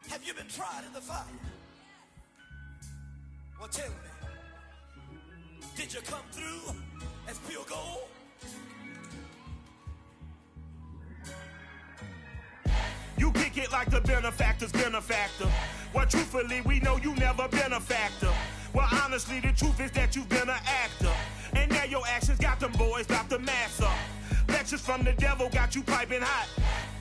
Have you been tried in the fire? Well, tell me, did you come through as pure gold? You kick it like the benefactor's benefactor. Well, truthfully, we know you never been a factor. Well, honestly, the truth is that you've been an actor. And now your actions got them boys about to mass up. Lectures from the devil got you piping hot.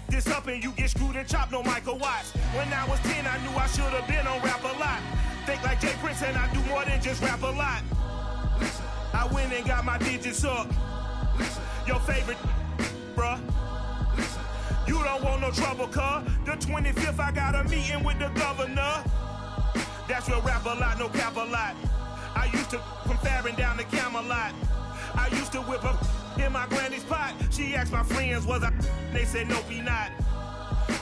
This up and you get screwed and chopped, no Michael Watts. When I was 10, I knew I should have been on Rap a Lot. Think like Jay Prince and I do more than just rap a lot. I went and got my digits up. Your favorite, bruh. You don't want no trouble, cuz. The 25th, I got a meeting with the governor. That's real rap a lot, no cap a lot. I used to from Farron down to Camelot. I used to whip up in my granny's pot. She asked my friends, was I? They said, no, be not.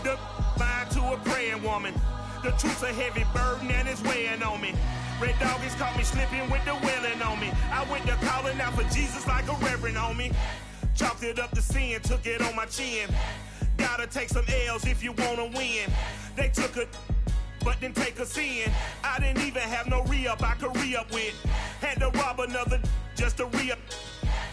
The line to a praying woman. The truth's a heavy burden and it's weighing on me. Red Doggies caught me slipping with the wailing on me. I went to calling out for Jesus like a reverend on me. Chalked it up to sin, took it on my chin. Gotta take some L's if you wanna win. They took a but didn't take a sin. I didn't even have no re-up I could re-up with. Had to rob another just to re-up.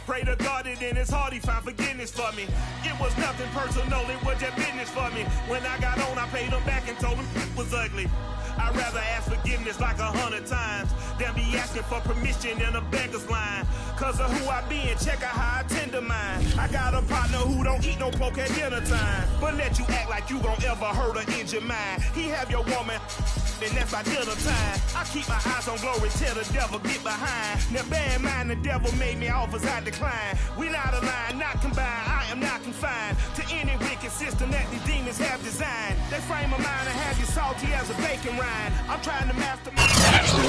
Pray to God that in his heart he found forgiveness for me. It was nothing personal, it was just business for me. When I got on, I paid him back and told him it was ugly. I'd rather ask forgiveness like 100 times than be asking for permission in a beggar's line. Cause of who I be and check out how I tend to mine. I got a partner who don't eat no pork at dinner time, but let you act like you gon' ever hurt or injure mine. He have your woman, and that's by dinner time. I keep my eyes on glory till the devil get behind. Now bear in mind the devil made me offers I decline. We not aligned, not combined, I am not confined to any wicked system that these demons have designed. They frame a mind and have you salty as a bacon rind. I'm trying to master my...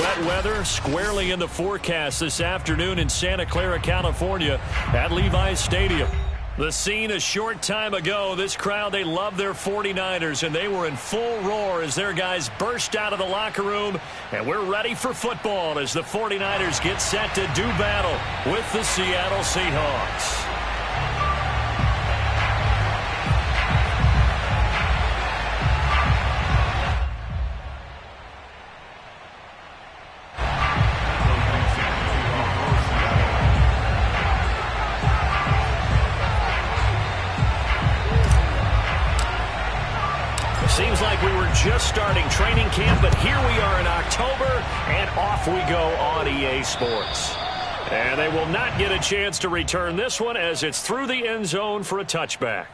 Wet weather squarely in the forecast this afternoon in Santa Clara, California at Levi's Stadium. The scene a short time ago, this crowd, they love their 49ers, and they were in full roar as their guys burst out of the locker room. And we're ready for football as the 49ers get set to do battle with the Seattle Seahawks. Seems like we were just starting training camp, but here we are in October, and off we go on EA Sports. And they will not get a chance to return this one as it's through the end zone for a touchback.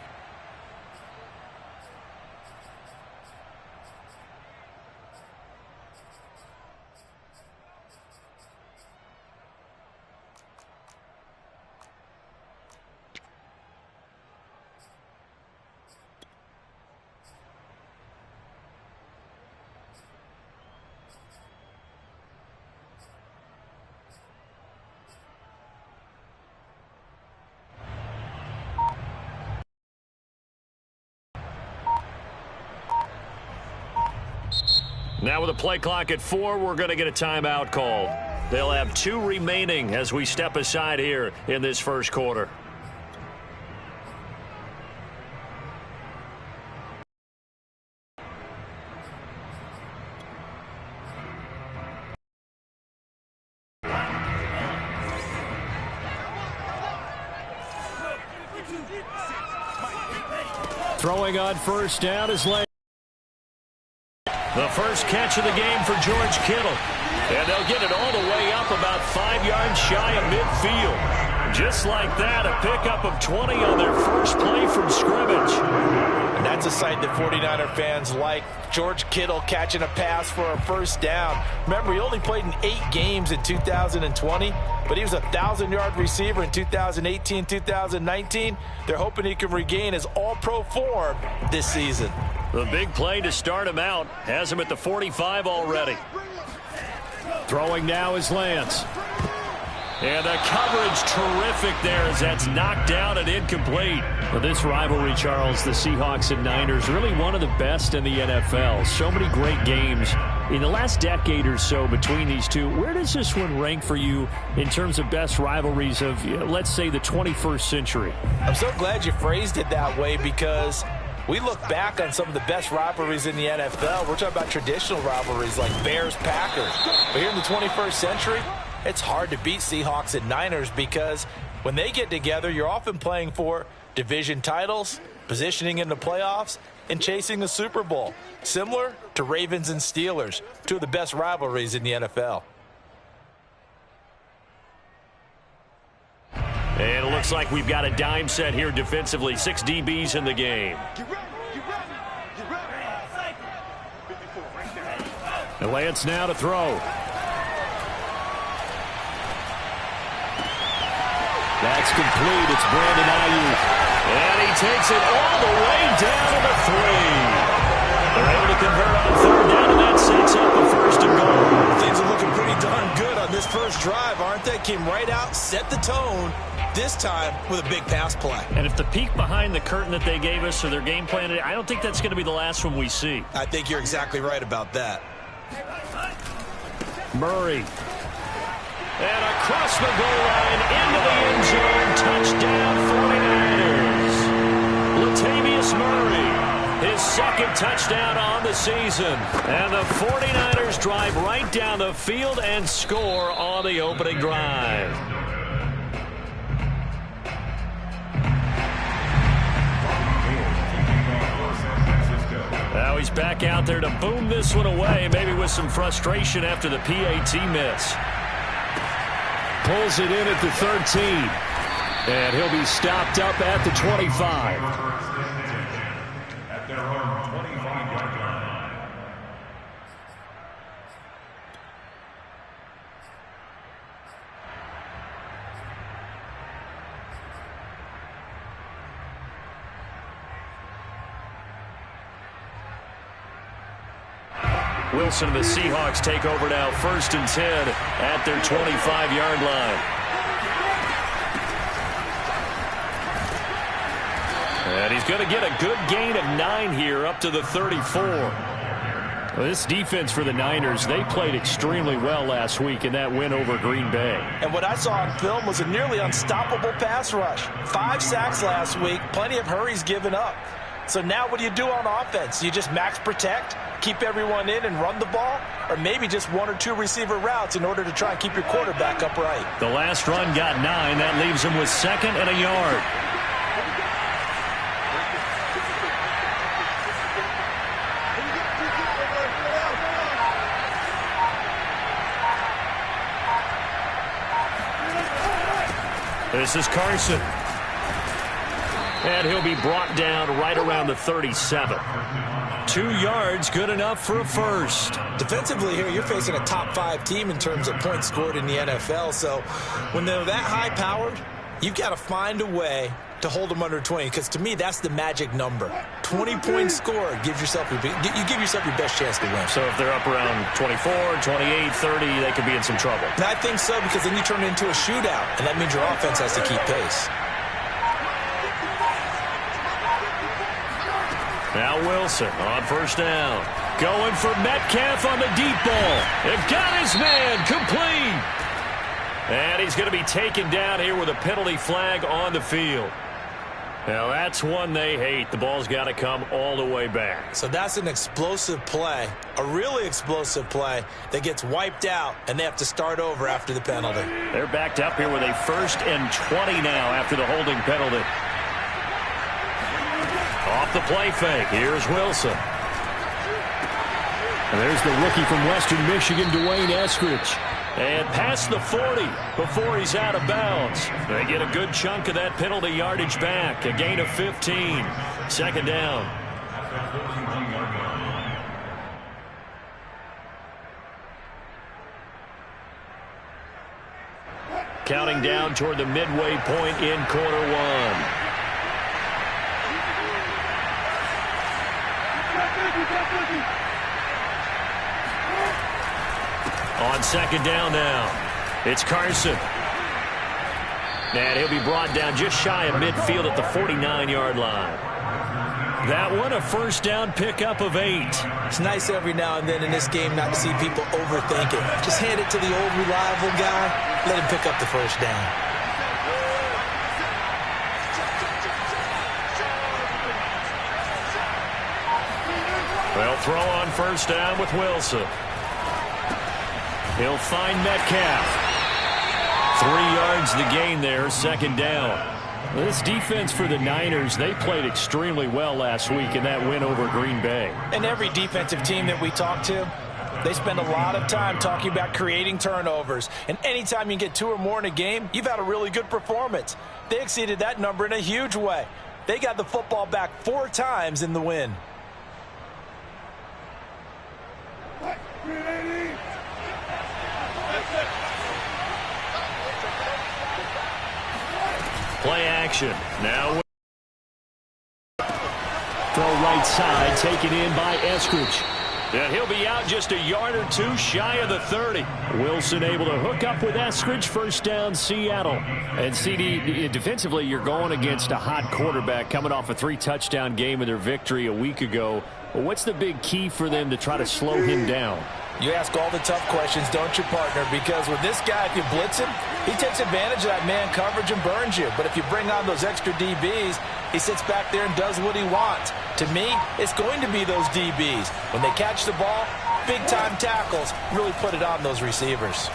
Now with the play clock at 4, we're going to get a timeout called. They'll have 2 remaining as we step aside here in this first quarter. Throwing on first down is Lane. The first catch of the game for George Kittle. And they'll get it all the way up about 5 yards shy of midfield. Just like that, a pickup of 20 on their first play from scrimmage. And that's a sight that 49er fans like. George Kittle catching a pass for a first down. Remember, he only played in 8 games in 2020, but he was a 1,000-yard receiver in 2018, 2019. They're hoping he can regain his all-pro form this season. The big play to start him out has him at the 45 already. Throwing now is Lance. And the coverage terrific there as that's knocked down and incomplete. Well, this rivalry, Charles, the Seahawks and Niners, really one of the best in the NFL. So many great games in the last decade or so between these two. Where does this one rank for you in terms of best rivalries of, let's say, the 21st century? I'm so glad you phrased it that way because We look back on some of the best rivalries in the NFL. We're talking about traditional rivalries like Bears-Packers. But here in the 21st century, it's hard to beat Seahawks and Niners because when they get together, you're often playing for division titles, positioning in the playoffs, and chasing the Super Bowl. Similar to Ravens and Steelers, two of the best rivalries in the NFL. And it looks like we've got a dime set here defensively. 6 DBs in the game. And Lance now to throw. That's complete. It's Brandon Ayuk. And he takes it all the way down to the 3. They're able to convert on 3rd down, and that sets up the 1st and goal. Things are looking pretty darn good on this first drive, aren't they? Came right out, set the tone, this time with a big pass play. And if the peek behind the curtain that they gave us or their game plan, I don't think that's going to be the last one we see. I think you're exactly right about that. Murray. And across the goal line, into the end zone, touchdown 49ers. Latavius Murray, his 2nd touchdown on the season. And the 49ers drive right down the field and score on the opening drive. Now he's back out there to boom this one away, maybe with some frustration after the PAT miss. Pulls it in at the 13. And he'll be stopped up at the 25. At their own 25-yard line. Wilson and the Seahawks take over now, 1st and 10 at their 25-yard line. And he's going to get a good gain of 9 here up to the 34. Well, this defense for the Niners, they played extremely well last week in that win over Green Bay. And what I saw on film was a nearly unstoppable pass rush. 5 sacks last week, plenty of hurries given up. So now what do you do on offense? You just max protect, keep everyone in and run the ball, or maybe just 1 or 2 receiver routes in order to try and keep your quarterback upright. The last run got 9. That leaves him with 2nd and a yard. This is Carson. And he'll be brought down right around the 37. 2 yards, good enough for a first. Defensively here, you're facing a top 5 team in terms of points scored in the NFL. So when they're that high-powered, you've got to find a way to hold them under 20. Because to me, that's the magic number. 20 points scored, you give yourself your best chance to win. So if they're up around 24, 28, 30, they could be in some trouble. And I think so, because then you turn it into a shootout, and that means your offense has to keep pace. Now Wilson on 1st down. Going for Metcalf on the deep ball. They've got his man complete. And he's going to be taken down here with a penalty flag on the field. Now that's one they hate. The ball's got to come all the way back. So that's an explosive play, a really explosive play that gets wiped out, and they have to start over after the penalty. They're backed up here with a 1st and 20 now after the holding penalty. Off the play fake. Here's Wilson. And there's the rookie from Western Michigan, Dwayne Eskridge. And past the 40 before he's out of bounds. They get a good chunk of that penalty yardage back. A gain of 15. 2nd down. Counting down toward the midway point in quarter 1. On 2nd down now, it's Carson. And he'll be brought down just shy of midfield at the 49-yard line. That one, a 1st down pickup of 8. It's nice every now and then in this game not to see people overthink it. Just hand it to the old reliable guy, let him pick up the 1st down. They'll throw on first down with Wilson. He'll find Metcalf. 3 yards the gain there, second down. This defense for the Niners, they played extremely well last week in that win over Green Bay. And every defensive team that we talk to, they spend a lot of time talking about creating turnovers. And anytime you get 2 or more in a game, you've had a really good performance. They exceeded that number in a huge way. They got the football back 4 times in the win. Play action. Now throw right side, taken in by Eskridge. And he'll be out just a yard or 2 shy of the 30. Wilson able to hook up with Eskridge. First down, Seattle. And CD, defensively, you're going against a hot quarterback coming off a 3-touchdown game in their victory a week ago. Well, what's the big key for them to try to slow him down? You ask all the tough questions, don't you, partner? Because with this guy, if you blitz him, he takes advantage of that man coverage and burns you. But if you bring on those extra DBs, he sits back there and does what he wants. To me, it's going to be those DBs. When they catch the ball, big-time tackles really put it on those receivers.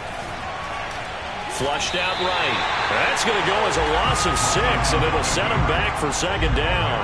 Flushed out right. That's going to go as a loss of 6, and it'll set him back for second down.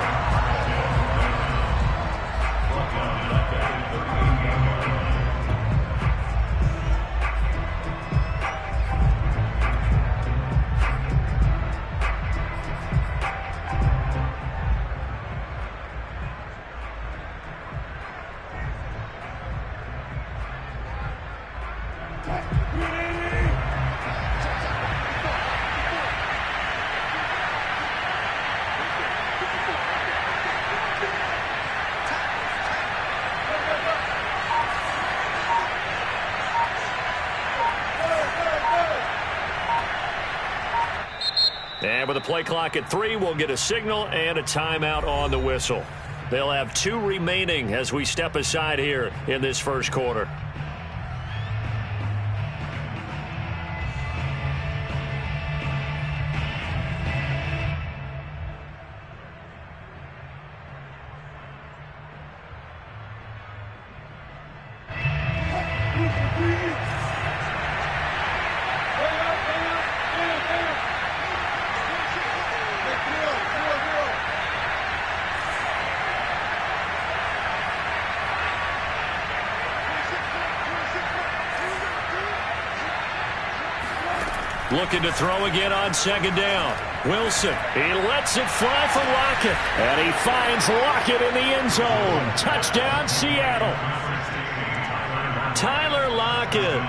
And with the play clock at 3, we'll get a signal and a timeout on the whistle. They'll have 2 remaining as we step aside here in this first quarter. Looking to throw again on second down. Wilson, he lets it fly for Lockett. And he finds Lockett in the end zone. Touchdown, Seattle. Tyler Lockett,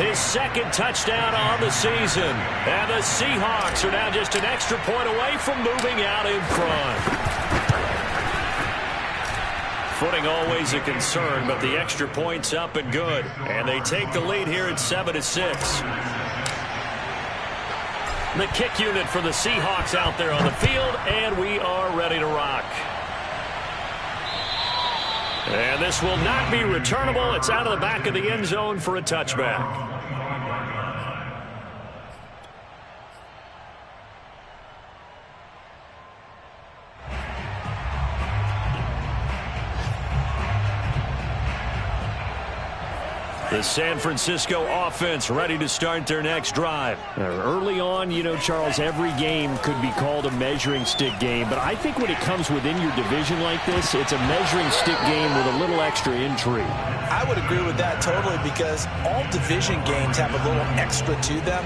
his second touchdown on the season. And the Seahawks are now just an extra point away from moving out in front. Footing always a concern, but the extra point's up and good. And they take the lead here at 7-6. The kick unit for the Seahawks out there on the field, and we are ready to rock. And this will not be returnable. It's out of the back of the end zone for a touchback. The San Francisco offense ready to start their next drive. Early on, you know, Charles, every game could be called a measuring stick game. But I think when it comes within your division like this, it's a measuring stick game with a little extra intrigue. I would agree with that totally because all division games have a little extra to them.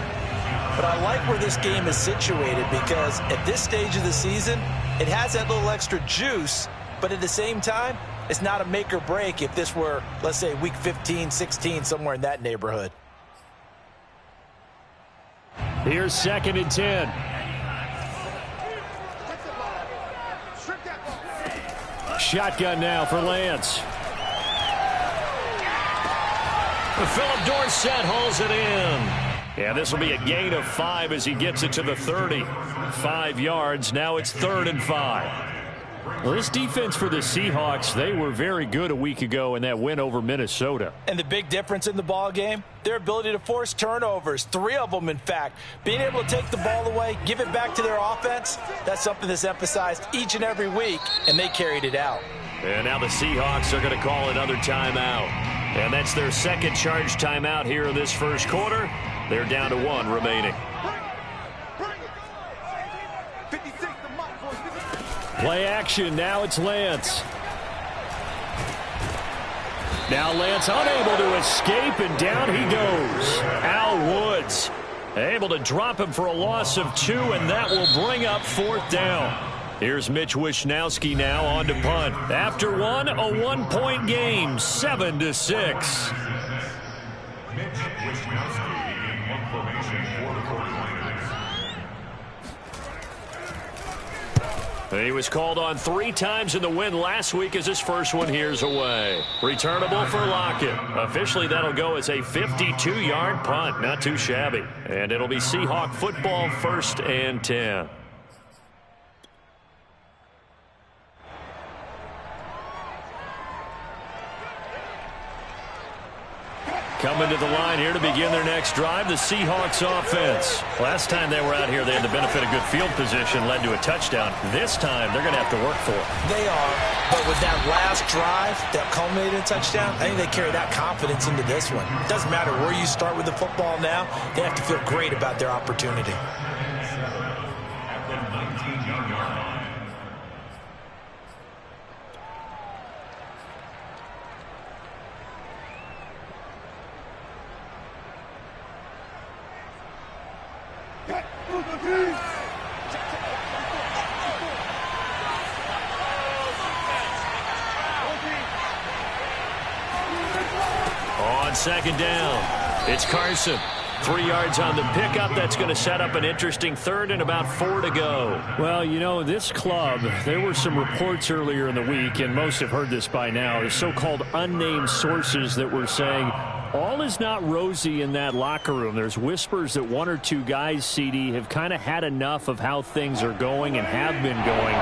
But I like where this game is situated because at this stage of the season, it has that little extra juice. But at the same time, it's not a make or break if this were, let's say, week 15, 16, somewhere in that neighborhood. Here's 2nd and 10. Shotgun now for Lance. Philip Dorsett hauls it in. Yeah, this will be a gain of 5 as he gets it to the 30. 5 yards. Now it's 3rd and 5. Well, this defense for the Seahawks, they were very good a week ago in that win over Minnesota. And the big difference in the ball game, their ability to force turnovers, 3 of them, in fact. Being able to take the ball away, give it back to their offense, that's something that's emphasized each and every week, and they carried it out. And now the Seahawks are going to call another timeout. And that's their second charge timeout here in this first quarter. They're down to 1 remaining. Play action. Now it's Lance. Now Lance unable to escape, and down he goes. Al Woods able to drop him for a loss of 2, and that will bring up 4th down. Here's Mitch Wishnowsky now on to punt. After one, a 1-point game, 7-6. Mitch Wishnowsky in punt formation for the 49ers. He was called on 3 times in the win last week as his first one here's away. Returnable for Lockett. Officially, that'll go as a 52-yard punt. Not too shabby. And it'll be Seahawk football, 1st and 10. Coming to the line here to begin their next drive, the Seahawks offense. Last time they were out here, they had the benefit of good field position, led to a touchdown. This time, they're going to have to work for it. They are, but with that last drive that culminated in a touchdown, I think they carry that confidence into this one. It doesn't matter where you start with the football now. They have to feel great about their opportunity. At the 19-yard line. On 2nd down, it's Carson. 3 yards on the pickup. That's going to set up an interesting 3rd and about 4 to go. Well, you know, this club, there were some reports earlier in the week, and most have heard this by now, the so-called unnamed sources that were saying all is not rosy in that locker room. There's whispers that 1 or 2 guys, CD, have kind of had enough of how things are going and have been going.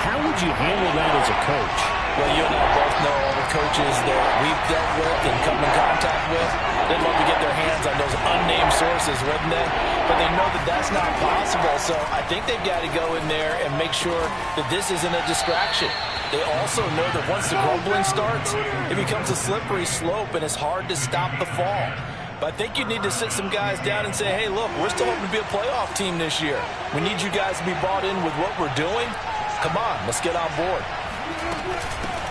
How would you handle that as a coach? Well, you and I both know all the coaches that we've dealt with and come in contact with. They'd love to get their hands on those unnamed sources, wouldn't they? But they know that that's not possible. So I think they've got to go in there and make sure that this isn't a distraction. They also know that once the grumbling starts, it becomes a slippery slope, and it's hard to stop the fall. But I think you need to sit some guys down and say, hey, look, we're still hoping to be a playoff team this year. We need you guys to be bought in with what we're doing. Come on, let's get on board.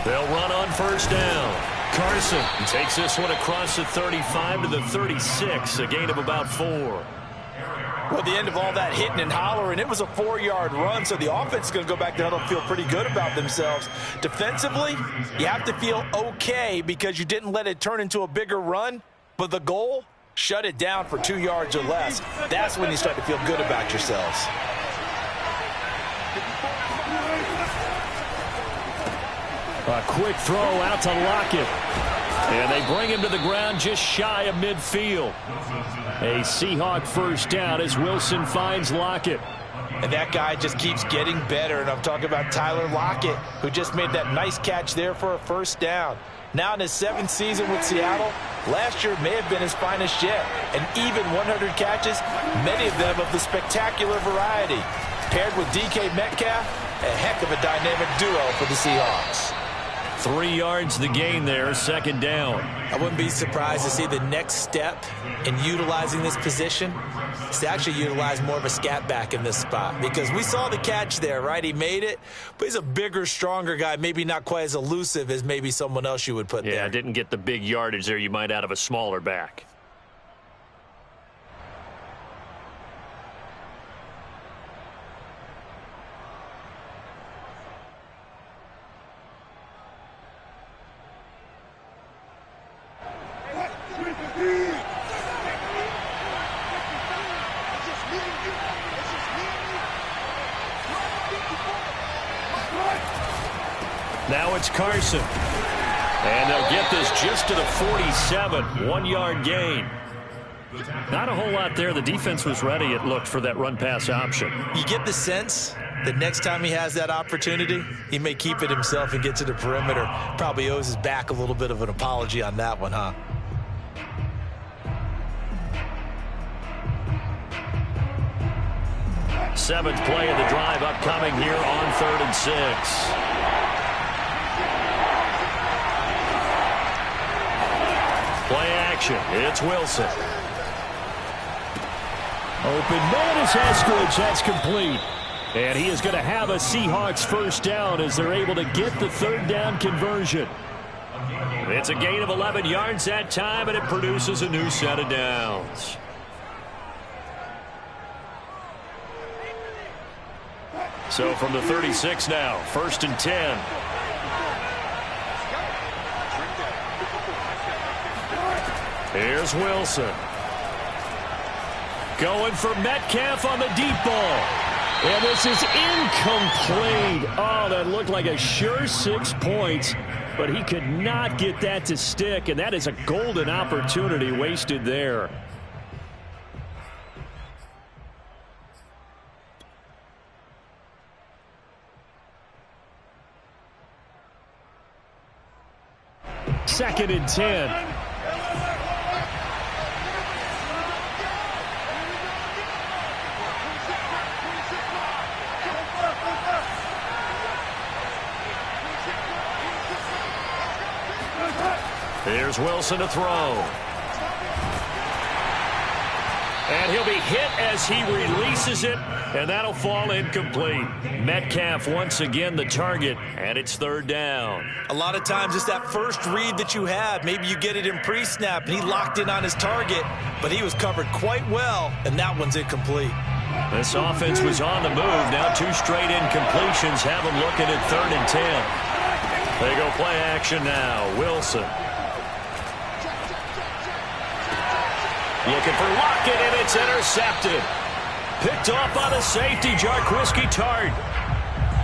They'll run on 1st down. Carson takes this one across the 35 to the 36, a gain of about 4. Well, at the end of all that hitting and hollering, it was a 4-yard run, so the offense is going to go back to huddle and feel pretty good about themselves. Defensively, you have to feel okay because you didn't let it turn into a bigger run, but the goal, shut it down for 2 yards or less. That's when you start to feel good about yourselves. A quick throw out to Lockett. And they bring him to the ground just shy of midfield. A Seahawk 1st down as Wilson finds Lockett. And that guy just keeps getting better. And I'm talking about Tyler Lockett, who just made that nice catch there for a 1st down. Now in his 7th season with Seattle, last year may have been his finest yet. And even 100 catches, many of them of the spectacular variety. Paired with DK Metcalf, a heck of a dynamic duo for the Seahawks. 3 yards the gain there, 2nd down. I wouldn't be surprised to see the next step in utilizing this position is to actually utilize more of a scat back in this spot, because we saw the catch there, right? He made it, but he's a bigger, stronger guy, maybe not quite as elusive as maybe someone else you would put there. Yeah, didn't get the big yardage there you might out of a smaller back. Now it's Carson. And they'll get this just to the 47. 1-yard gain. Not a whole lot there. The defense was ready, it looked, for that run-pass option. You get the sense that next time he has that opportunity, he may keep it himself and get to the perimeter. Probably owes his back a little bit of an apology on that one, huh? Seventh play of the drive upcoming here on 3rd and 6. action. It's Wilson. Open man is Eskridge. That's complete. And he is going to have a Seahawks first down as they're able to get the third down conversion. It's a gain of 11 yards that time, and it produces a new set of downs. So from the 36 now, 1st and 10. Here's Wilson. Going for Metcalf on the deep ball. And this is incomplete. Oh, that looked like a sure 6 points, but he could not get that to stick, and that is a golden opportunity wasted there. Second and 10. Here's Wilson to throw. And he'll be hit as he releases it, and that'll fall incomplete. Metcalf once again the target, and it's third down. A lot of times it's that first read that you have. Maybe you get it in pre-snap, and he locked in on his target, but he was covered quite well, and that one's incomplete. This offense was on the move. Now 2 straight incompletions have them looking at 3rd and 10. They go play action now. Wilson. Looking for Lockett, and it's intercepted. Picked off on a safety, Jaquiski Tartt.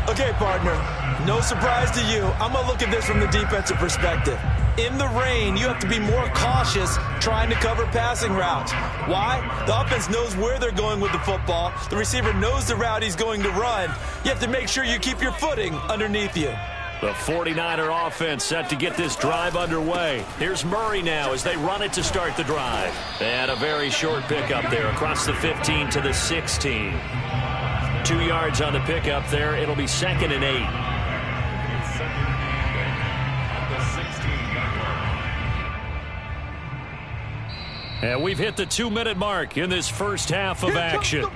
Okay, partner, no surprise to you. I'm going to look at this from the defensive perspective. In the rain, you have to be more cautious trying to cover passing routes. Why? The offense knows where they're going with the football. The receiver knows the route he's going to run. You have to make sure you keep your footing underneath you. The 49er offense set to get this drive underway. Here's Murray now as they run it to start the drive. And a very short pickup there across the 15 to the 16. 2 yards on the pickup there. It'll be 2nd and 8. And we've hit the 2-minute mark in this first half of action.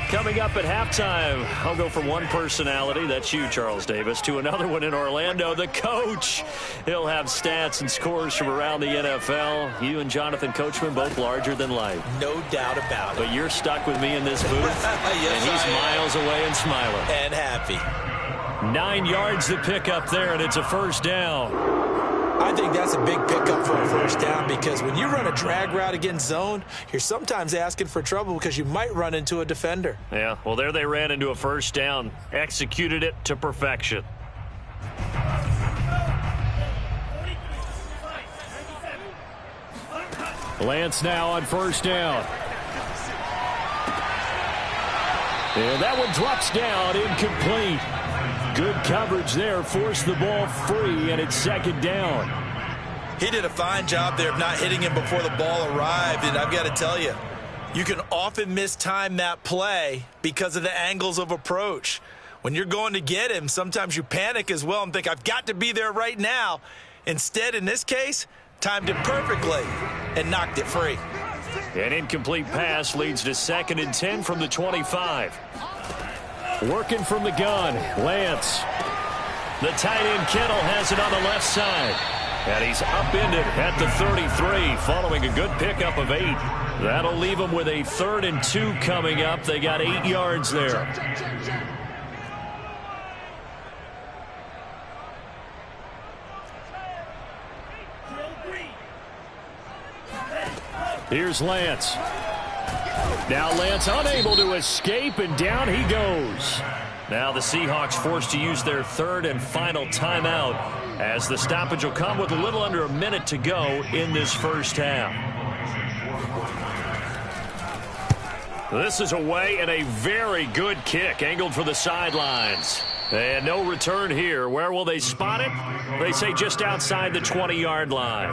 Coming up at halftime, I'll go from one personality, that's you, Charles Davis, to another one in Orlando, the coach. He'll have stats and scores from around the NFL. You and Jonathan Coachman, both larger than life. No doubt about it. But you're stuck with me in this booth, yes, and he's miles away and smiling. And happy. 9 yards to pick up there, and it's a first down. I think that's a big pickup for a first down because when you run a drag route against zone, you're sometimes asking for trouble because you might run into a defender. Yeah, well, there they ran into a first down, executed it to perfection. Lance now on first down. And that one drops down, incomplete. Good coverage there, forced the ball free, and it's 2nd down. He did a fine job there of not hitting him before the ball arrived, and I've got to tell you, you can often mistime that play because of the angles of approach. When you're going to get him, sometimes you panic as well and think, I've got to be there right now. Instead, in this case, timed it perfectly and knocked it free. An incomplete pass leads to 2nd and 10 from the 25. Working from the gun, Lance. The tight end Kittle has it on the left side. And he's upended at the 33 following a good pickup of 8. That'll leave him with a 3rd and 2 coming up. They got 8 yards there. Here's Lance. Now Lance unable to escape, and down he goes. Now the Seahawks forced to use their 3rd and final timeout as the stoppage will come with a little under a minute to go in this first half. This is away and a very good kick angled for the sidelines. And no return here. Where will they spot it? They say just outside the 20-yard line.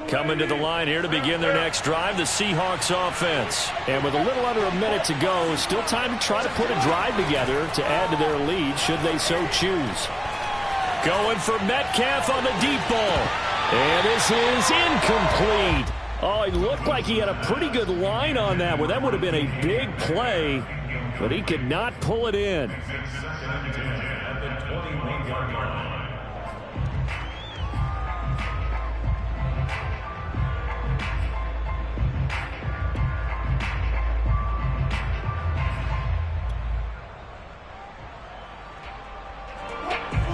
Coming to the line here to begin their next drive, the Seahawks offense. And with a little under a minute to go, still time to try to put a drive together to add to their lead should they so choose. Going for Metcalf on the deep ball. And this is incomplete. Oh, it looked like he had a pretty good line on that one. That would have been a big play, but he could not pull it in.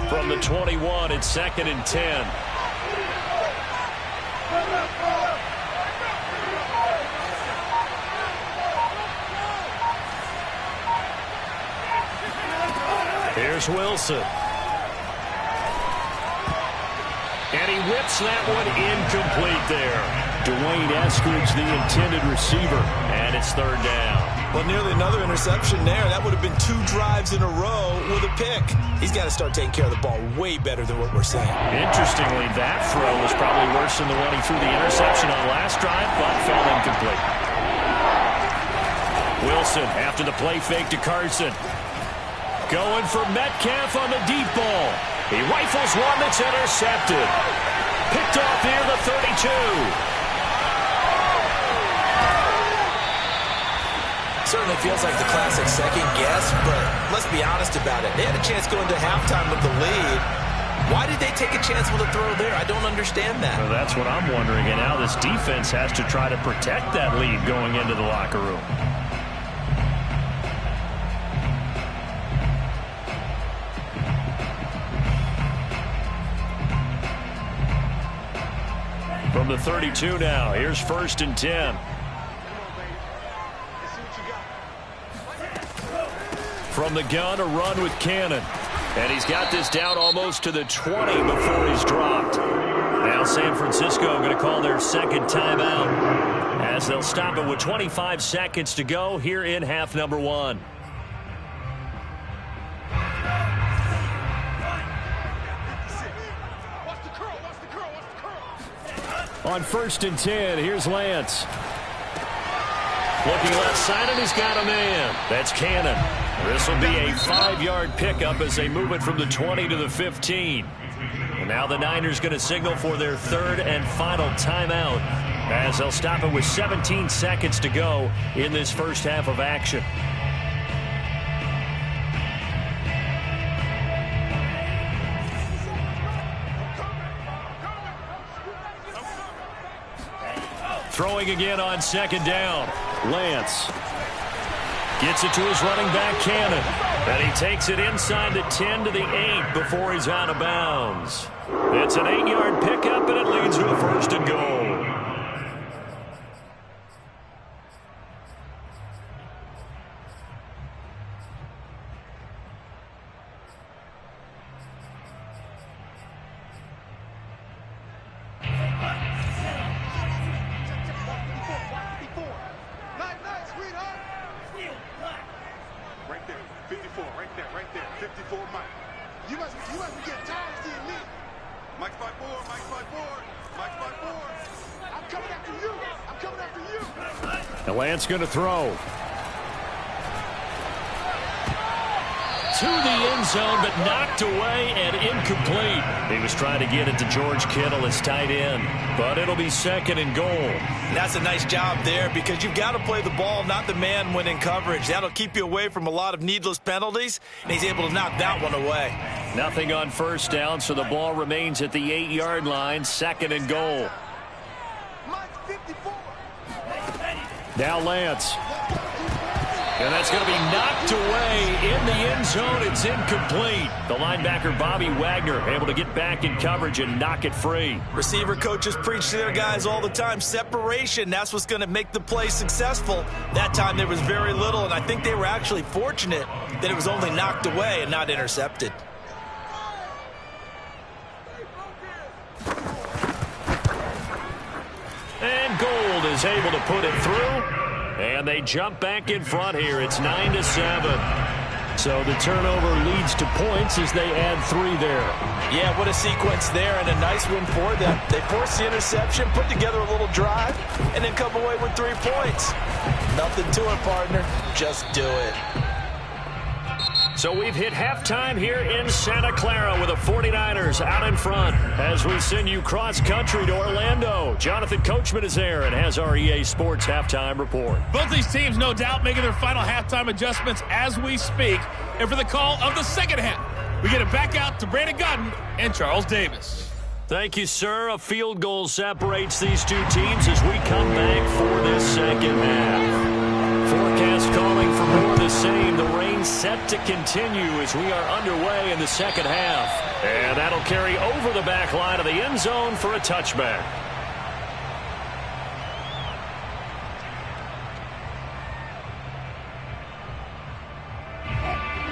From the 21, it's 2nd and 10. Here's Wilson. And he whips that one incomplete there. Dwayne Eskridge, the intended receiver, and it's 3rd down. Well, nearly another interception there. That would have been 2 drives in a row with a pick. He's got to start taking care of the ball way better than what we're saying. Interestingly, that throw was probably worse than the one he threw the interception on last drive, but fell incomplete. Wilson after the play fake to Carson. Going for Metcalf on the deep ball. He rifles one that's intercepted. Picked off near the 32. Certainly feels like the classic second guess, but let's be honest about it. They had a chance going to halftime with the lead. Why did they take a chance with a throw there? I don't understand that. Well, that's what I'm wondering, and now this defense has to try to protect that lead going into the locker room. From the 32 now, here's 1st and 10. From the gun, a run with Cannon. And he's got this down almost to the 20 before he's dropped. Now San Francisco going to call their 2nd timeout as they'll stop it with 25 seconds to go here in half number 1. On 1st and 10, here's Lance. Looking left side, and he's got a man. That's Cannon. This will be a 5-yard pickup as they move it from the 20 to the 15. And now the Niners going to signal for their 3rd and final timeout as they'll stop it with 17 seconds to go in this first half of action. Throwing again on 2nd down. Lance gets it to his running back, Cannon. And he takes it inside the 10 to the 8 before he's out of bounds. It's an 8-yard pickup, and it leads to a 1st and goal. Lance going to throw. To the end zone, but knocked away and incomplete. He was trying to get it to George Kittle, his tight end, but it'll be 2nd and goal. That's a nice job there because you've got to play the ball, not the man when in coverage. That'll keep you away from a lot of needless penalties, and he's able to knock that one away. Nothing on 1st down, so the ball remains at the 8-yard line, 2nd and goal. Now Lance. And that's going to be knocked away in the end zone. It's incomplete. The linebacker, Bobby Wagner, able to get back in coverage and knock it free. Receiver coaches preach to their guys all the time. Separation, that's what's going to make the play successful. That time there was very little, and I think they were actually fortunate that it was only knocked away and not intercepted. And Gold is able to put it through. And they jump back in front here. It's 9-7. So the turnover leads to points as they add 3 there. Yeah, what a sequence there, and a nice win for them. They forced the interception, put together a little drive, and then come away with 3 points. Nothing to it, partner. Just do it. So we've hit halftime here in Santa Clara with the 49ers out in front. As we send you cross-country to Orlando, Jonathan Coachman is there and has our EA Sports halftime report. Both these teams, no doubt, making their final halftime adjustments as we speak. And for the call of the second half, we get it back out to Brandon Gaudin and Charles Davis. Thank you, sir. A field goal separates these two teams as we come back for this second half. Forecast calling for more of the same. The rain set to continue as we are underway in the second half. And that'll carry over the back line of the end zone for a touchback.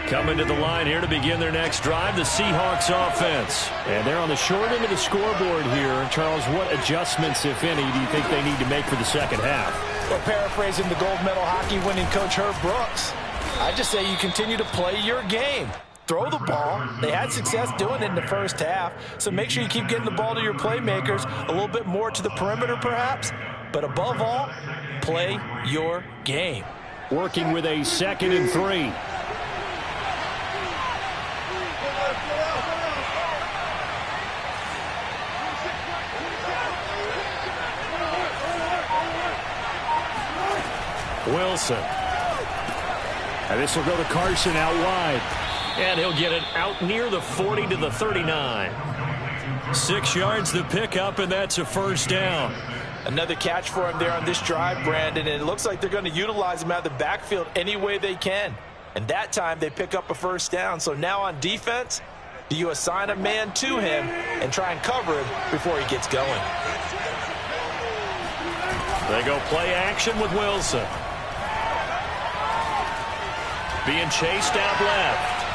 Coming to the line here to begin their next drive, the Seahawks offense. And they're on the short end of the scoreboard here. Charles, what adjustments, if any, do you think they need to make for the second half? Well, paraphrasing the gold medal hockey winning coach Herb Brooks, I just say you continue to play your game. Throw the ball. They had success doing it in the first half, so make sure you keep getting the ball to your playmakers, a little bit more to the perimeter perhaps, but above all, play your game. Working with a 2nd and 3. Wilson. And this will go to Carson out wide. And he'll get it out near the 40 to the 39. 6 yards the pickup, and that's a first down. Another catch for him there on this drive, Brandon, and it looks like they're going to utilize him out of the backfield any way they can. And that time they pick up a first down. So now on defense, do you assign a man to him and try and cover him before he gets going? They go play action with Wilson. Being chased out left.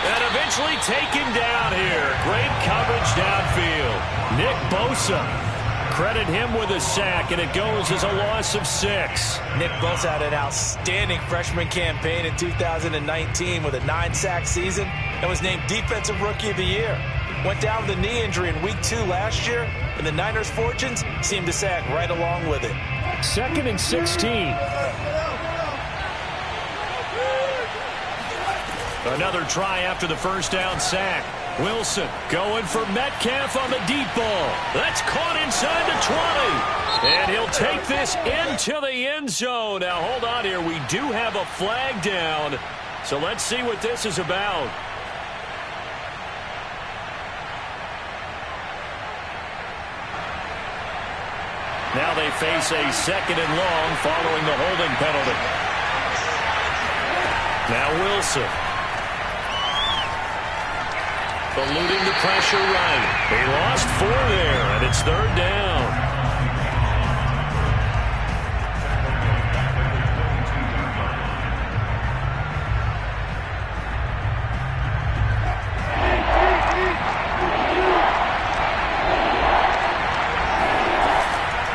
And eventually taken down here. Great coverage downfield. Nick Bosa. Credit him with a sack, and it goes as a loss of 6. Nick Bosa had an outstanding freshman campaign in 2019 with a 9-sack season and was named Defensive Rookie of the Year. Went down with a knee injury in Week 2 last year, and the Niners' fortunes seemed to sag right along with it. 2nd and 16. Another try after the first down sack. Wilson going for Metcalf on the deep ball. That's caught inside the 20. And he'll take this into the end zone. Now, hold on here. We do have a flag down. So let's see what this is about. Now they face a 2nd and long following the holding penalty. Now Wilson. Eluding the pressure right. They lost 4 there, and it's 3rd down.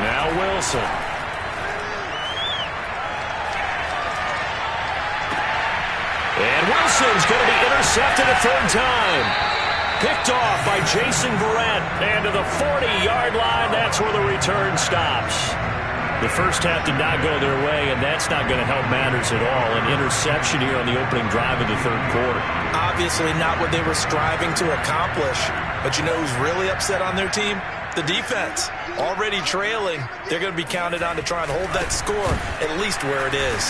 Now Wilson. And Wilson's going to be intercepted a 3rd time. Picked off by Jason Verrett. And to the 40-yard line, that's where the return stops. The first half did not go their way, and that's not going to help matters at all. An interception here on the opening drive of the 3rd quarter. Obviously not what they were striving to accomplish. But you know who's really upset on their team? The defense. Already trailing. They're going to be counted on to try and hold that score at least where it is.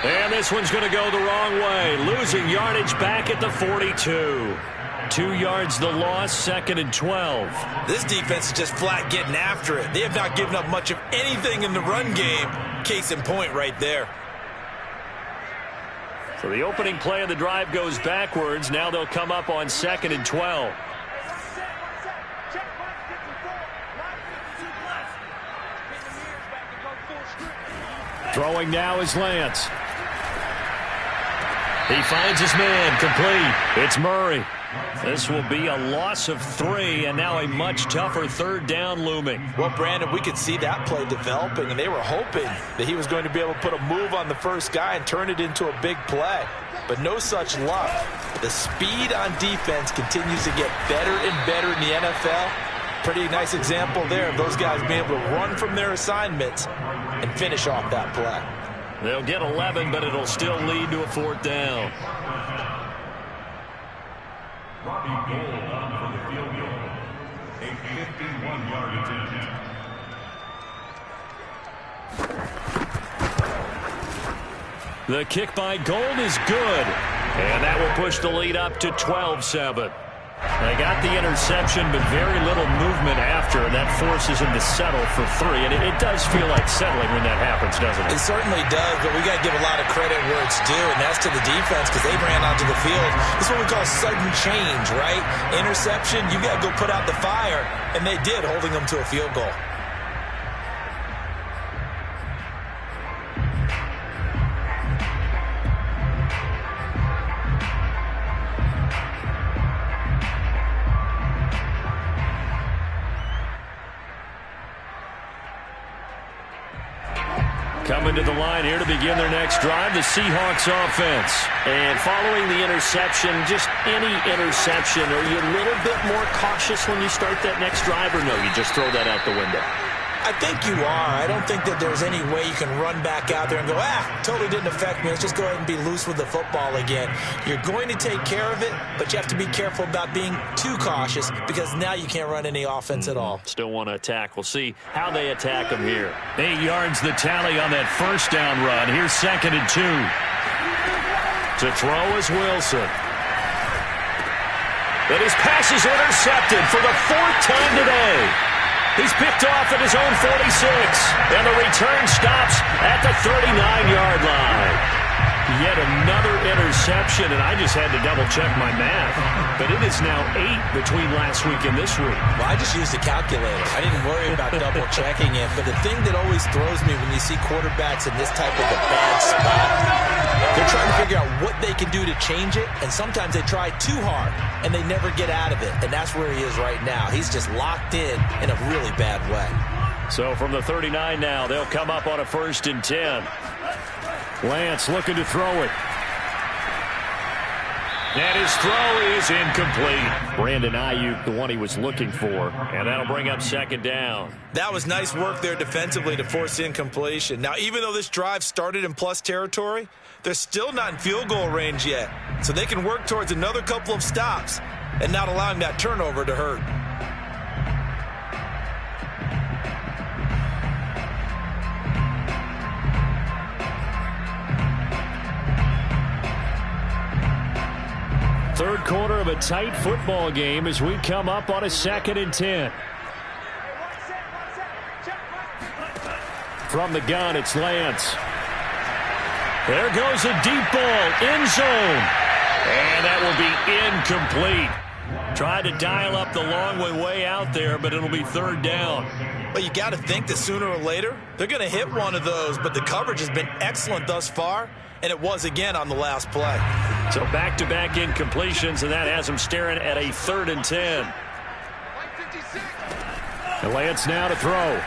And this one's going to go the wrong way. Losing yardage back at the 42. 2 yards the loss, 2nd and 12. This defense is just flat getting after it. They have not given up much of anything in the run game. Case in point right there. So the opening play of the drive goes backwards. Now they'll come up on 2nd and 12. Throwing now is Lance. He finds his man, complete. It's Murray. This will be a loss of 3, and now a much tougher 3rd down looming. Well, Brandon, we could see that play developing, and they were hoping that he was going to be able to put a move on the first guy and turn it into a big play. but no such luck. The speed on defense continues to get better and better in the NFL. Pretty nice example there of those guys being able to run from their assignments and finish off that play. They'll get 11, but it'll still lead to a 4th down. Robbie Gould on for the field goal. A 51-yard attempt. The kick by Gould is good. And that will push the lead up to 12-7. They got the interception, but very little movement after, and that forces him to settle for 3. And it does feel like settling when that happens, doesn't it? It certainly does, but we got to give a lot of credit where it's due, and that's to the defense because they ran onto the field. This is what we call sudden change, right? Interception, you got to go put out the fire, and they did, holding them to a field goal. Coming to the line here to begin their next drive, the Seahawks offense. And following the interception, just any interception, are you a little bit more cautious when you start that next drive, or no, you just throw that out the window? I think you are. I don't think that there's any way you can run back out there and go, totally didn't affect me. Let's just go ahead and be loose with the football again. You're going to take care of it, but you have to be careful about being too cautious because now you can't run any offense at all. Still want to attack. We'll see how they attack them here. 8 yards the tally on that first down run. Here's 2nd and 2. To throw is Wilson. But his pass is intercepted for the 4th time today. He's picked off at his own 46, and the return stops at the 39-yard line. Yet another interception, and I just had to double-check my math. But it is now 8 between last week and this week. Well, I just used a calculator. I didn't worry about double-checking it. But the thing that always throws me when you see quarterbacks in this type of a bad spot, they're trying to figure out what they can do to change it, and sometimes they try too hard, and they never get out of it. And that's where he is right now. He's just locked in a really bad way. So from the 39 now, they'll come up on a 1st and 10. Lance looking to throw it. And his throw is incomplete. Brandon Ayuk, the one he was looking for. And that'll bring up 2nd down. That was nice work there defensively to force incompletion. Now, even though this drive started in plus territory, they're still not in field goal range yet. So they can work towards another couple of stops and not allowing that turnover to hurt. Third quarter of a tight football game as we come up on a 2nd and 10. From the gun, it's Lance. There goes a deep ball, end zone. And that will be incomplete. Tried to dial up the long way out there, but it'll be 3rd down. Well, you got to think that sooner or later, they're going to hit one of those, but the coverage has been excellent thus far, and it was again on the last play. So back-to-back incompletions, and that has them staring at a 3rd and 10. And Lance now to throw.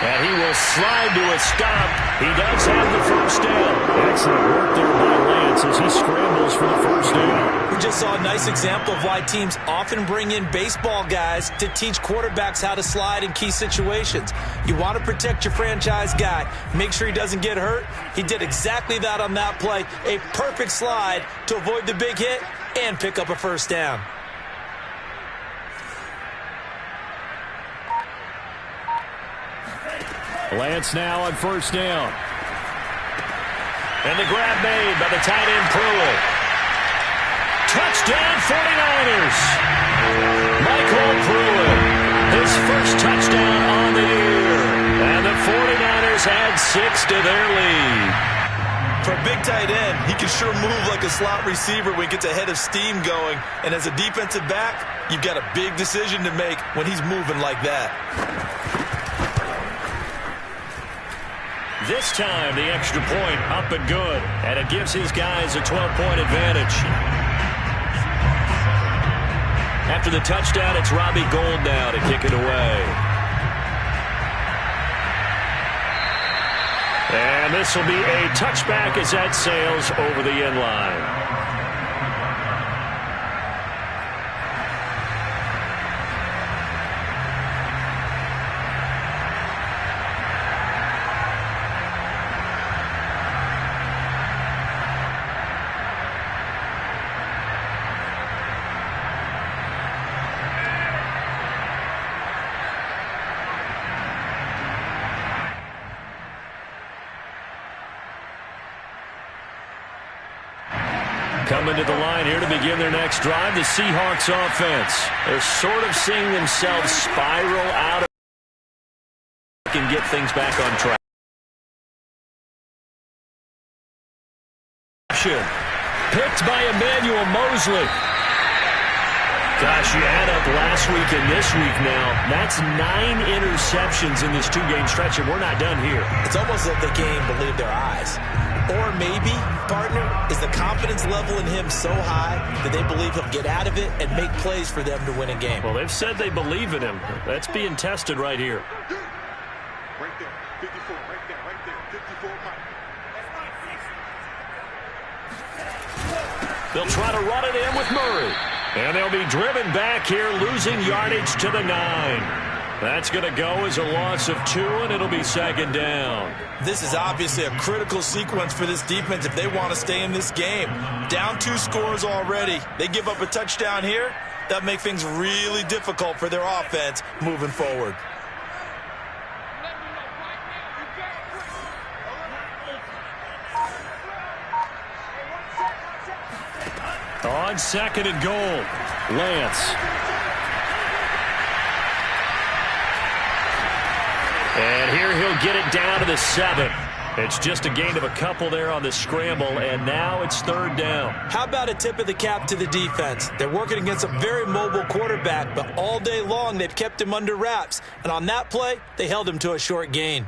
And he will slide to a stop. He does have the 1st down. Excellent work there by Lance as he scrambles for the 1st down. We just saw a nice example of why teams often bring in baseball guys to teach quarterbacks how to slide in key situations. You want to protect your franchise guy. Make sure he doesn't get hurt. He did exactly that on that play. A perfect slide to avoid the big hit and pick up a 1st down. Lance now on 1st down. And the grab made by the tight end Pruitt. Touchdown 49ers. Michael Pruitt, his first touchdown on the year. And the 49ers add 6 to their lead. For a big tight end, he can sure move like a slot receiver when he gets a head of steam going. And as a defensive back, you've got a big decision to make when he's moving like that. This time, the extra point up and good. And it gives his guys a 12-point advantage. After the touchdown, it's Robbie Gould now to kick it away. And this will be a touchback as that sails over the end line. Coming to the line here to begin their next drive, the Seahawks offense. They're sort of seeing themselves spiral out of and get things back on track. Picked by Emmanuel Mosley. Gosh, you add up last week and this week now. That's 9 interceptions in this 2-game stretch, and we're not done here. It's almost like they can't even believe their eyes. Or maybe, partner, is the confidence level in him so high that they believe he'll get out of it and make plays for them to win a game. Well, they've said they believe in him. That's being tested right here. Right there, 54, right there, 54 Mike. They'll try to run it in with Murray. And they'll be driven back here, losing yardage to the 9. That's going to go as a loss of 2, and it'll be second down. This is obviously a critical sequence for this defense if they want to stay in this game. Down 2 scores already. They give up a touchdown here. That make things really difficult for their offense moving forward. On second and goal, Lance. And here he'll get it down to the 7. It's just a gain of a couple there on the scramble, and now it's third down. How about a tip of the cap to the defense? They're working against a very mobile quarterback, but all day long they've kept him under wraps. And on that play, they held him to a short gain.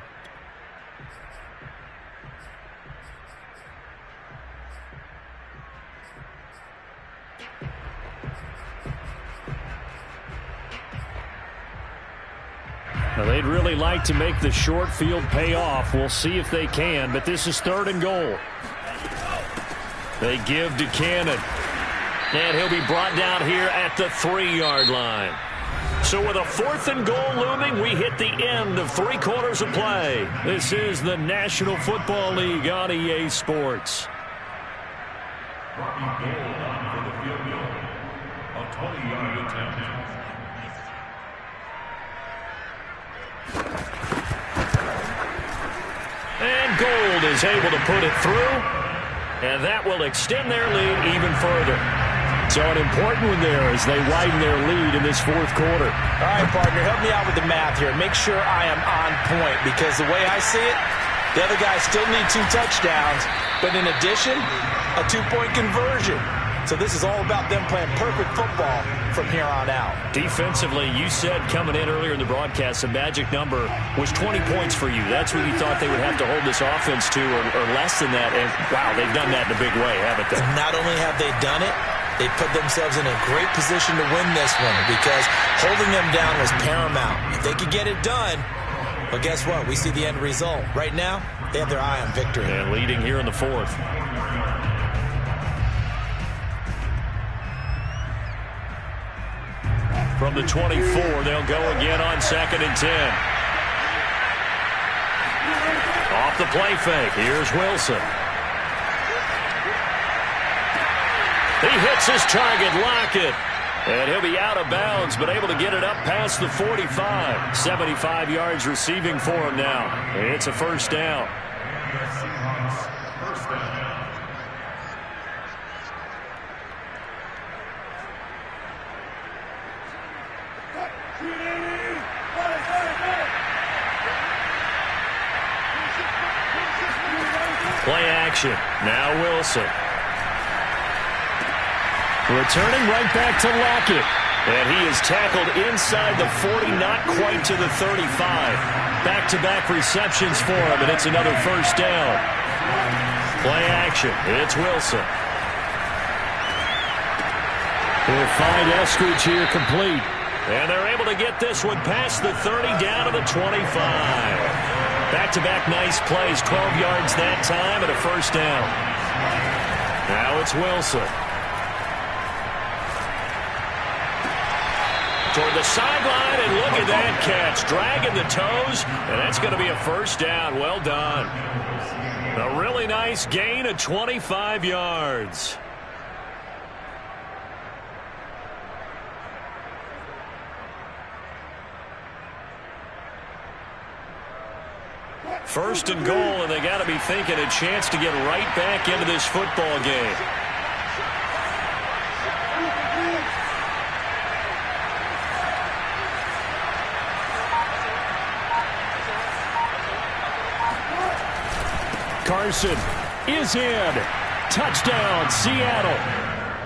Now, they'd really like to make the short field pay off. We'll see if they can, but this is third and goal. They give to Cannon. And he'll be brought down here at the 3-yard line. So with a 4th and goal looming, we hit the end of 3 quarters of play. This is the National Football League on EA Sports. Rocky goal line for the field goal. A 20-yard attempt. And Gold is able to put it through, and that will extend their lead even further. So an important one there as they widen their lead in this 4th quarter. All right, partner, help me out with the math here. Make sure I am on point, because the way I see it, the other guys still need 2 touchdowns, but in addition, a 2-point conversion. So this is all about them playing perfect football from here on out. Defensively, you said coming in earlier in the broadcast, the magic number was 20 points for you. That's what you thought they would have to hold this offense to, or less than that. And, wow, they've done that in a big way, haven't they? Not only have they done it, they put themselves in a great position to win this one, because holding them down was paramount. If they could get it done, well, guess what? We see the end result. Right now, they have their eye on victory. And leading here in the 4th. From the 24, they'll go again on 2nd and 10. Off the play fake. Here's Wilson. He hits his target, Lockett. And he'll be out of bounds, but able to get it up past the 45. 75 yards receiving for him now. It's a first down. First down. Play action. Now Wilson. Returning right back to Lockett. And he is tackled inside the 40, not quite to the 35. Back-to-back receptions for him, and it's another first down. Play action. It's Wilson. He'll find Eskridge here complete. And they're able to get this one past the 30 down to the 25. Back-to-back nice plays, 12 yards that time and a first down. Now it's Wilson. Toward the sideline, and look at that catch. Dragging the toes, and that's going to be a first down. Well done. A really nice gain of 25 yards. First and goal, and they got to be thinking a chance to get right back into this football game. Carson is in. Touchdown, Seattle.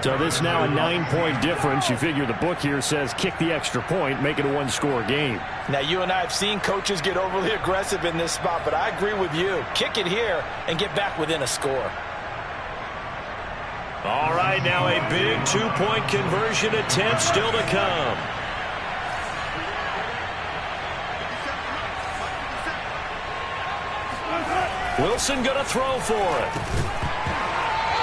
So this now a 9-point difference. You figure the book here says kick the extra point, make it a one-score game. Now, you and I have seen coaches get overly aggressive in this spot, but I agree with you. Kick it here and get back within a score. All right, now a big two-point conversion attempt still to come. Wilson going to throw for it.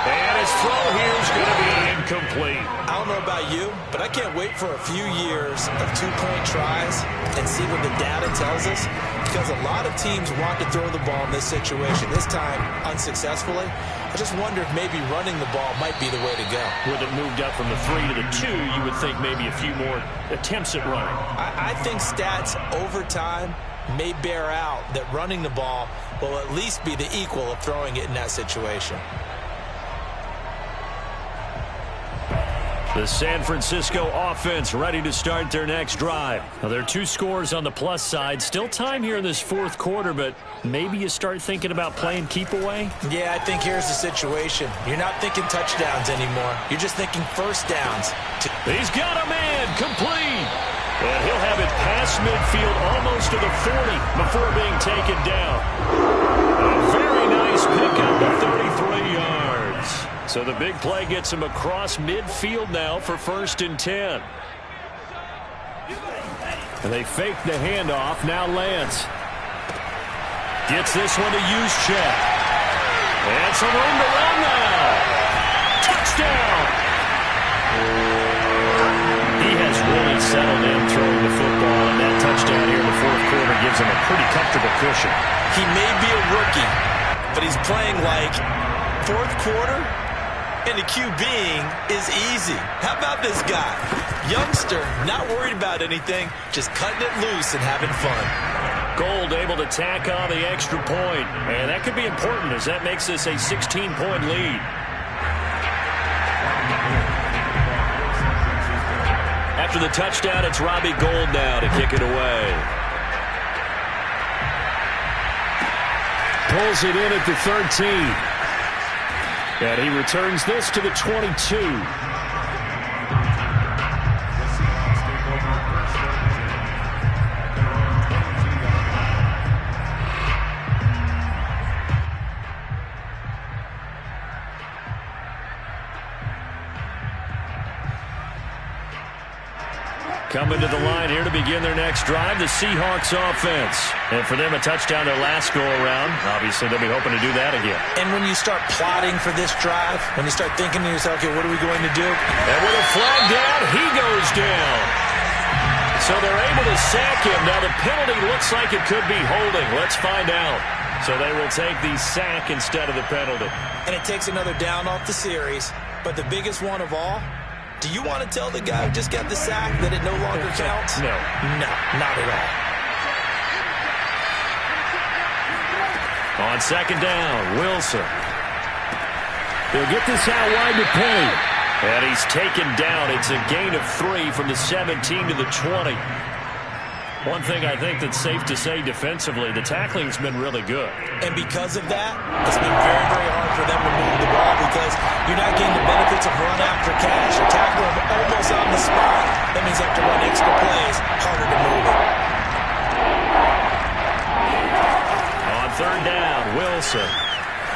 And his throw here is going to be incomplete. I don't know about you, but I can't wait for a few years of two-point tries and see what the data tells us, because a lot of teams want to throw the ball in this situation, this time unsuccessfully. I just wonder if maybe running the ball might be the way to go. With it moved up from the 3 to the 2, you would think maybe a few more attempts at running. I think stats over time may bear out that running the ball will at least be the equal of throwing it in that situation. The San Francisco offense ready to start their next drive. Now, there are 2 scores on the plus side. Still time here in this fourth quarter, but maybe you start thinking about playing keep away? Yeah, I think here's the situation. You're not thinking touchdowns anymore. You're just thinking first downs. He's got a man complete. And he'll have it past midfield almost to the 40 before being taken down. A very nice pickup of 33 yards. So the big play gets him across midfield now for 1st and 10. And they fake the handoff. Now Lance gets this one to Juszczyk. And some room to run now. Touchdown. He has really settled in throwing the football, and that touchdown here in the fourth quarter gives him a pretty comfortable cushion. He may be a rookie, but he's playing like fourth quarter. And the QBing is easy. How about this guy? Youngster, not worried about anything, just cutting it loose and having fun. Gold able to tack on the extra point. And that could be important as that makes this a 16-point lead. After the touchdown, it's Robbie Gould now to kick it away. Pulls it in at the 13. And he returns this to the 22. Coming to the line here to begin their next drive, the Seahawks offense. And for them, a touchdown their last go-around. Obviously, they'll be hoping to do that again. And when you start plotting for this drive, when you start thinking to yourself, okay, what are we going to do? And with a flag down, he goes down. So they're able to sack him. Now the penalty looks like it could be holding. Let's find out. So they will take the sack instead of the penalty. And it takes another down off the series. But the biggest one of all, do you want to tell the guy who just got the sack that it no longer counts? No. No, not at all. On second down, Wilson. He'll get this out wide to Penny. And he's taken down. It's a gain of 3 from the 17 to the 20. One thing I think that's safe to say defensively, the tackling's been really good. And because of that, it's been very, very hard for them to move the ball because you're not getting the benefits of run after catch. You're tackling them almost on the spot. That means you have to run extra plays, harder to move it. On third down, Wilson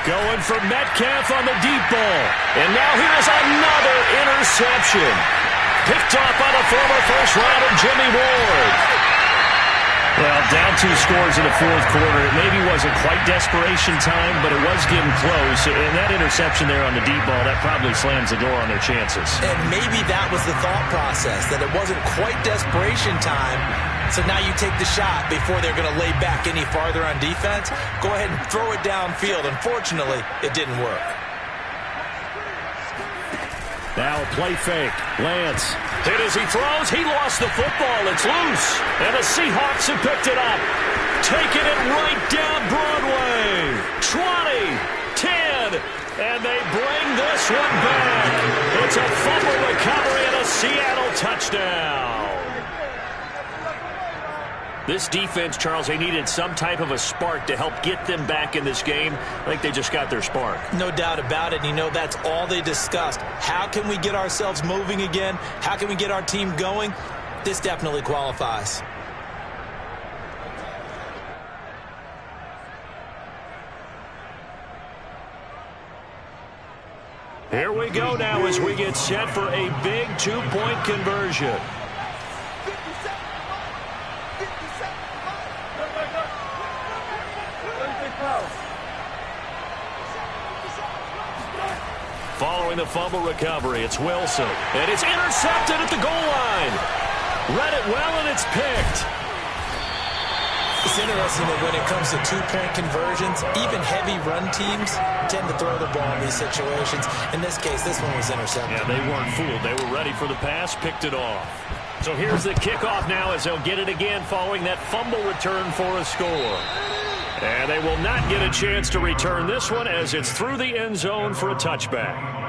going for Metcalf on the deep ball. And now here's another interception. Picked off by the former first rounder, Jimmy Ward. Well, down 2 scores in the fourth quarter. It maybe wasn't quite desperation time, but it was getting close. And that interception there on the deep ball, that probably slams the door on their chances. And maybe that was the thought process, that it wasn't quite desperation time. So now you take the shot before they're going to lay back any farther on defense. Go ahead and throw it downfield. Unfortunately, it didn't work. Now a play fake. Lance hit as he throws. He lost the football. It's loose. And the Seahawks have picked it up. Taking it right down Broadway. 20, 10, and they bring this one back. It's a fumble recovery and a Seattle touchdown. This defense, Charles, they needed some type of a spark to help get them back in this game. I think they just got their spark. No doubt about it. You know, that's all they discussed. How can we get ourselves moving again? How can we get our team going? This definitely qualifies. Here we go now as we get set for a big 2-point conversion. Following the fumble recovery, it's Wilson. And it's intercepted at the goal line. Read it well, and it's picked. It's interesting that when it comes to 2-point conversions, even heavy run teams tend to throw the ball in these situations. In this case, this one was intercepted. Yeah, they weren't fooled. They were ready for the pass, picked it off. So here's the kickoff now as they'll get it again following that fumble return for a score. And they will not get a chance to return this one as it's through the end zone for a touchback.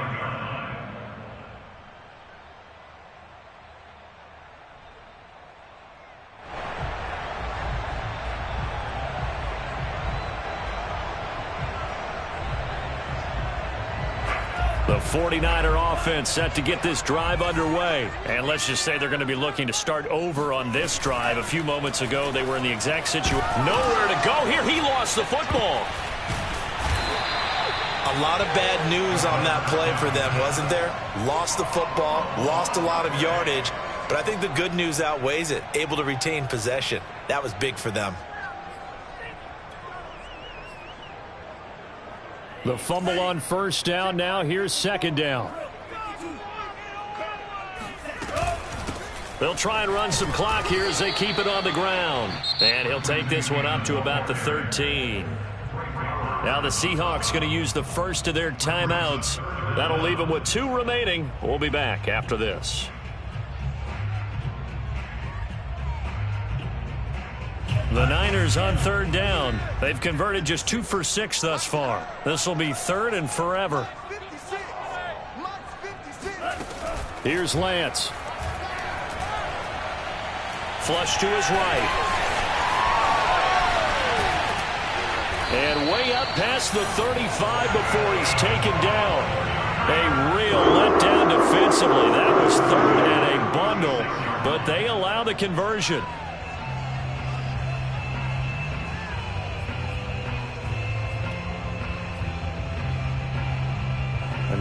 The 49er offense set to get this drive underway. And let's just say they're going to be looking to start over on this drive. A few moments ago, they were in the exact situation. Nowhere to go here. He lost the football. A lot of bad news on that play for them, wasn't there? Lost the football, lost a lot of yardage. But I think the good news outweighs it. Able to retain possession. That was big for them. The fumble on first down. Now here's second down. They'll try and run some clock here as they keep it on the ground. And he'll take this one up to about the 13. Now the Seahawks going to use the first of their timeouts. That'll leave them with 2 remaining. We'll be back after this. The Niners on third down. They've converted just 2 for 6 thus far. This will be 3rd and forever. Here's Lance. Flush to his right. And way up past the 35 before he's taken down. A real letdown defensively. That was 3rd and a bundle, but they allow the conversion.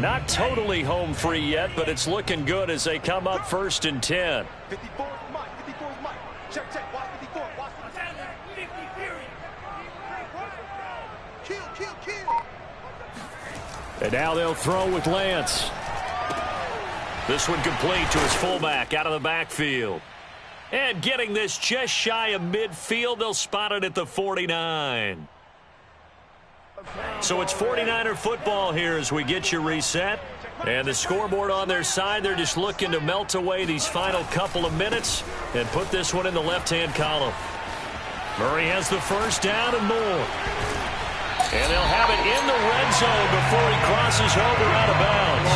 Not totally home free yet, but it's looking good as they come up 1st and 10. 54 Mike. 54 Mike. Check. Watch 54. Watch 54. Kill. And now they'll throw with Lance. This one complete to his fullback out of the backfield. And getting this just shy of midfield, they'll spot it at the 49. So it's 49er football here as we get you reset. And the scoreboard on their side, they're just looking to melt away these final couple of minutes and put this one in the left-hand column. Murray has the first down and more. And they'll have it in the red zone before he crosses over out of bounds.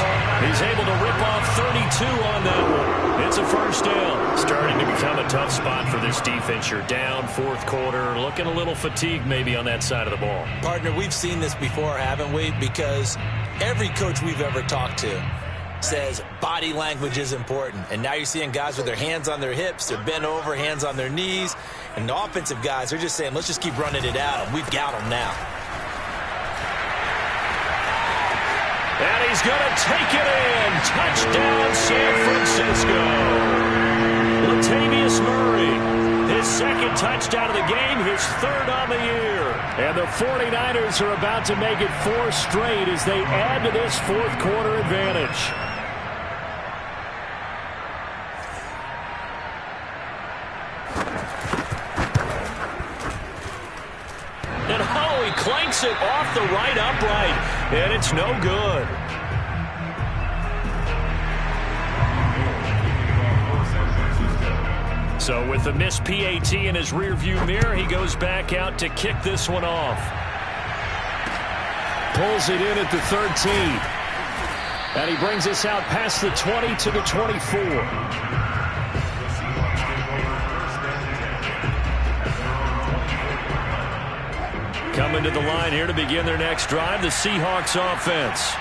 He's able to rip off 32 on that one. It's a first down. Starting to become a tough spot for this defense. You're down 4th quarter, looking a little fatigued maybe on that side of the ball. Partner, we've seen this before, haven't we? Because every coach we've ever talked to says body language is important. And now you're seeing guys with their hands on their hips, they're bent over, hands on their knees. And the offensive guys are just saying, let's just keep running it at them. We've got them now. And he's going to take it in. Touchdown, San Francisco. Latavius Murray, his second touchdown of the game, his third on the year. And the 49ers are about to make it 4 straight as they add to this fourth quarter advantage. And he clanks it off the right upright, and it's no good. So with the missed PAT in his rearview mirror, he goes back out to kick this one off. Pulls it in at the 13. And he brings us out past the 20 to the 24. Coming to the line here to begin their next drive, the Seahawks offense.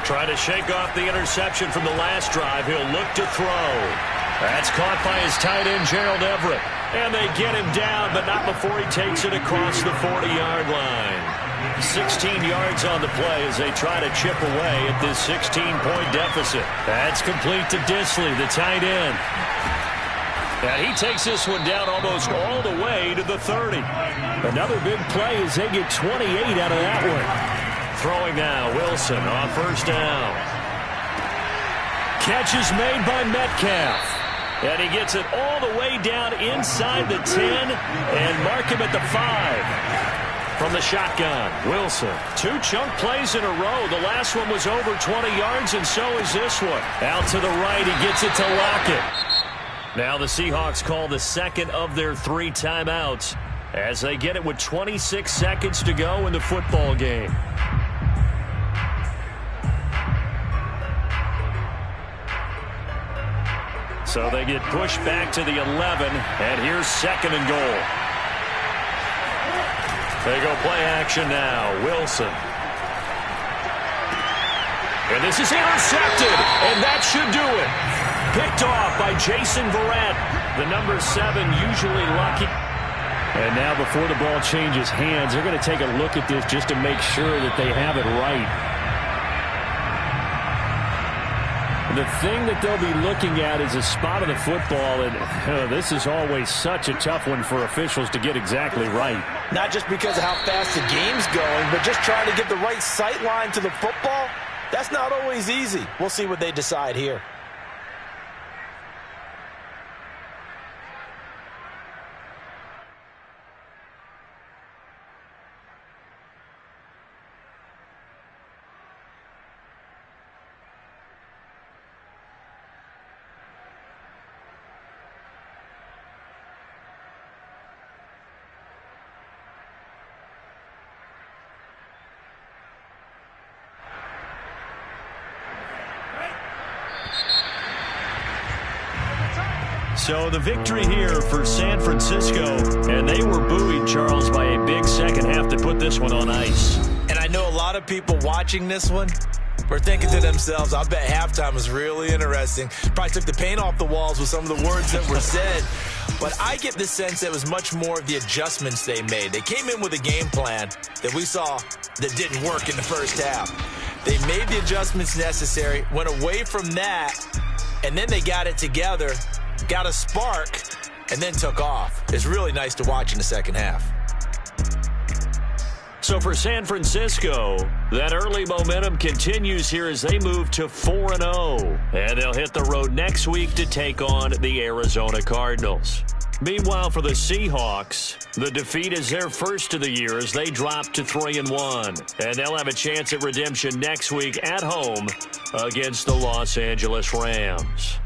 Trying to shake off the interception from the last drive. He'll look to throw. That's caught by his tight end, Gerald Everett. And they get him down, but not before he takes it across the 40-yard line. 16 yards on the play as they try to chip away at this 16-point deficit. That's complete to Dissly, the tight end. And he takes this one down almost all the way to the 30. Another big play as they get 28 out of that one. Throwing now, Wilson on first down. Catch is made by Metcalf. And he gets it all the way down inside the 10 and mark him at the 5. From the shotgun, Wilson. 2 chunk plays in a row. The last one was over 20 yards, and so is this one. Out to the right, he gets it to Lockett. Now the Seahawks call the second of their 3 timeouts as they get it with 26 seconds to go in the football game. So they get pushed back to the 11, and here's second and goal. They go play action now. Wilson. And this is intercepted, and that should do it. Picked off by Jason Verrett, the number 7, usually lucky. And now before the ball changes hands, they're going to take a look at this just to make sure that they have it right. The thing that they'll be looking at is a spot of the football, and this is always such a tough one for officials to get exactly right. Not just because of how fast the game's going, but just trying to get the right sight line to the football. That's not always easy. We'll see what they decide here. So the victory here for San Francisco, and they were buoyed, Charles, by a big second half to put this one on ice. And I know a lot of people watching this one were thinking to themselves, I bet halftime was really interesting. Probably took the paint off the walls with some of the words that were said. But I get the sense that it was much more of the adjustments they made. They came in with a game plan that we saw that didn't work in the first half. They made the adjustments necessary, went away from that, and then they got it together, got a spark, and then took off. It's really nice to watch in the second half. So for San Francisco, that early momentum continues here as they move to 4-0. And they'll hit the road next week to take on the Arizona Cardinals. Meanwhile, for the Seahawks, the defeat is their first of the year as they drop to 3-1. And they'll have a chance at redemption next week at home against the Los Angeles Rams.